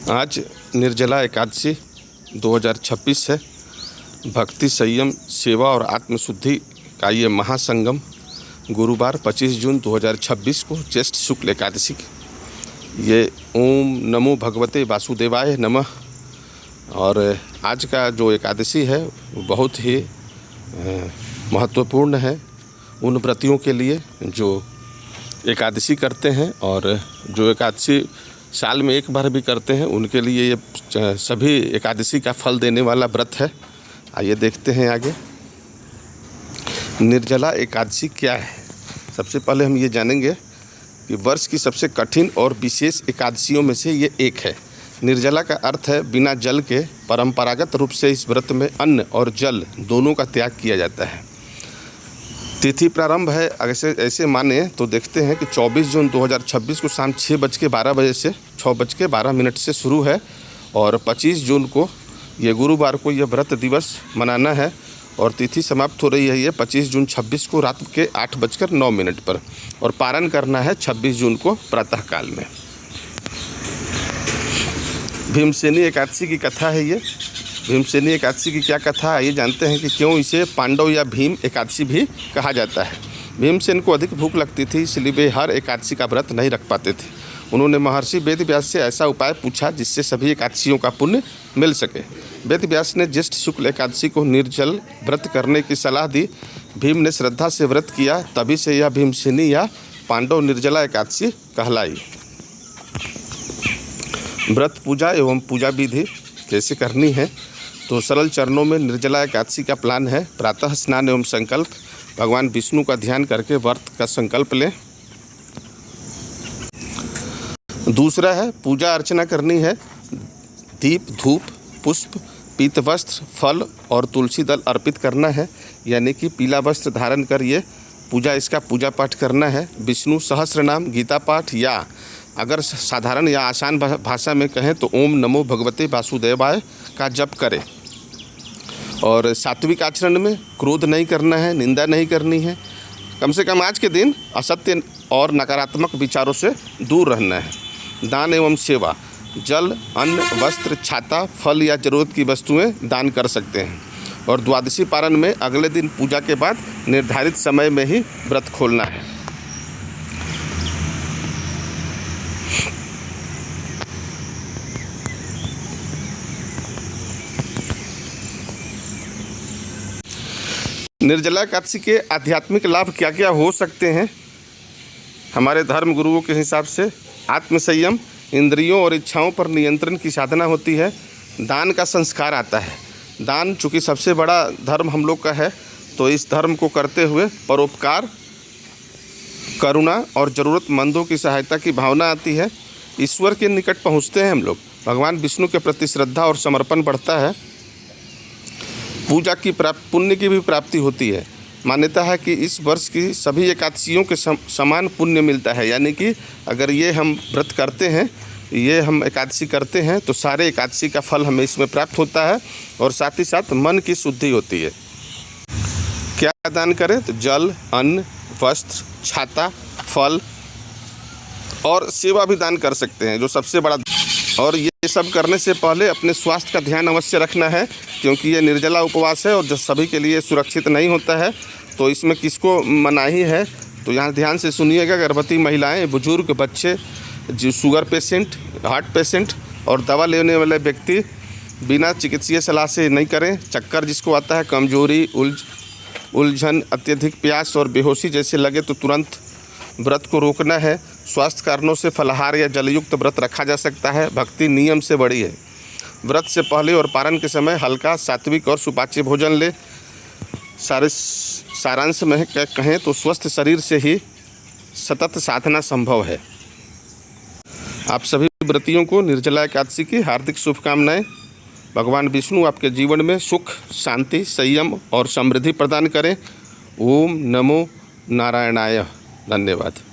आज निर्जला एकादशी 2026 है। भक्ति, संयम, सेवा और आत्मशुद्धि का ये महासंगम गुरुवार 25 जून 2026 को ज्येष्ठ शुक्ल एकादशी ये ओम नमो भगवते वासुदेवाय नमः। और आज का जो एकादशी है वो बहुत ही महत्वपूर्ण है उन व्रतियों के लिए जो एकादशी करते हैं, और जो एकादशी साल में एक बार भी करते हैं उनके लिए ये सभी एकादशी का फल देने वाला व्रत है। आइए देखते हैं आगे निर्जला एकादशी क्या है। सबसे पहले हम ये जानेंगे कि वर्ष की सबसे कठिन और विशेष एकादशियों में से ये एक है। निर्जला का अर्थ है बिना जल के। परंपरागत रूप से इस व्रत में अन्न और जल दोनों का त्याग किया जाता है। तिथि प्रारंभ है ऐसे माने तो देखते हैं कि 24 जून 2026 को शाम 6:12 से 6:12 से शुरू है, और 25 जून को ये गुरुवार को यह व्रत दिवस मनाना है, और तिथि समाप्त हो रही है ये 25 जून 26 को रात के 8:09 पर, और पारण करना है 26 जून को प्रातःकाल में। भीमसेनी एकादशी की कथा है ये। भीमसेनी एकादशी की क्या कथा है ये जानते हैं कि क्यों इसे पांडव या भीम एकादशी भी कहा जाता है। भीमसेन को अधिक भूख लगती थी, इसलिए वे हर एकादशी का व्रत नहीं रख पाते थे। उन्होंने महर्षि वेदव्यास से ऐसा उपाय पूछा जिससे सभी एकादशियों का पुण्य मिल सके। वेदव्यास ने ज्येष्ठ शुक्ल एकादशी को निर्जल व्रत करने की सलाह दी। भीम ने श्रद्धा से व्रत किया, तभी से यह भीमसेनी या पांडव निर्जला एकादशी कहलाई। व्रत पूजा एवं पूजा विधि कैसे करनी है तो सरल चरणों में निर्जला एकादशी का प्लान है। प्रातः स्नान एवं संकल्प। भगवान विष्णु का ध्यान करके व्रत का संकल्प लें। दूसरा है पूजा अर्चना करनी है। दीप, धूप, पुष्प, पीत वस्त्र, फल और तुलसी दल अर्पित करना है, यानी कि पीला वस्त्र धारण कर ये इसका पूजा पाठ करना है। विष्णु सहस्त्र नाम, गीता पाठ, या अगर साधारण या आसान भाषा में कहें तो ओम नमो भगवते वासुदेवाय का जप करें। और सात्विक आचरण में क्रोध नहीं करना है, निंदा नहीं करनी है। कम से कम आज के दिन असत्य और नकारात्मक विचारों से दूर रहना है। दान एवं सेवा। जल, अन्न, वस्त्र, छाता, फल या जरूरत की वस्तुएं दान कर सकते हैं। और द्वादशी पारण में अगले दिन पूजा के बाद निर्धारित समय में ही व्रत खोलना है। निर्जला एकादशी के आध्यात्मिक लाभ क्या क्या हो सकते हैं। हमारे धर्म गुरुओं के हिसाब से आत्मसंयम, इंद्रियों और इच्छाओं पर नियंत्रण की साधना होती है। दान का संस्कार आता है। दान चूँकि सबसे बड़ा धर्म हम लोग का है, तो इस धर्म को करते हुए परोपकार, करुणा और ज़रूरतमंदों की सहायता की भावना आती है। ईश्वर के निकट पहुँचते हैं हम लोग। भगवान विष्णु के प्रति श्रद्धा और समर्पण बढ़ता है। पूजा की पुण्य की भी प्राप्ति होती है। मान्यता है कि इस वर्ष की सभी एकादशियों के समान पुण्य मिलता है, यानी कि अगर ये हम व्रत करते हैं, ये हम एकादशी करते हैं तो सारे एकादशी का फल हमें इसमें प्राप्त होता है, और साथ ही साथ मन की शुद्धि होती है। क्या दान करें तो जल, अन्न, वस्त्र, छाता, फल और सेवा भी दान कर सकते हैं, जो सबसे बड़ा। और ये सब करने से पहले अपने स्वास्थ्य का ध्यान अवश्य रखना है, क्योंकि ये निर्जला उपवास है और जो सभी के लिए सुरक्षित नहीं होता है। तो इसमें किसको मनाही है तो यहाँ ध्यान से सुनिएगा। गर्भवती महिलाएं, बुजुर्ग, बच्चे, जो शुगर पेशेंट, हार्ट पेशेंट और दवा लेने वाले व्यक्ति बिना चिकित्सीय सलाह से नहीं करें। चक्कर जिसको आता है, कमजोरी, उलझन, अत्यधिक प्यास और बेहोशी जैसे लगे तो तुरंत व्रत को रोकना है। स्वास्थ्य कारणों से फलाहार या जलयुक्त व्रत रखा जा सकता है। भक्ति नियम से बड़ी है। व्रत से पहले और पारण के समय हल्का, सात्विक और सुपाच्य भोजन ले। सारांश में कहें तो स्वस्थ शरीर से ही सतत साधना संभव है। आप सभी व्रतियों को निर्जला एकादशी की हार्दिक शुभकामनाएं। भगवान विष्णु आपके जीवन में सुख, शांति, संयम और समृद्धि प्रदान करें। ओम नमो नारायणाय। धन्यवाद।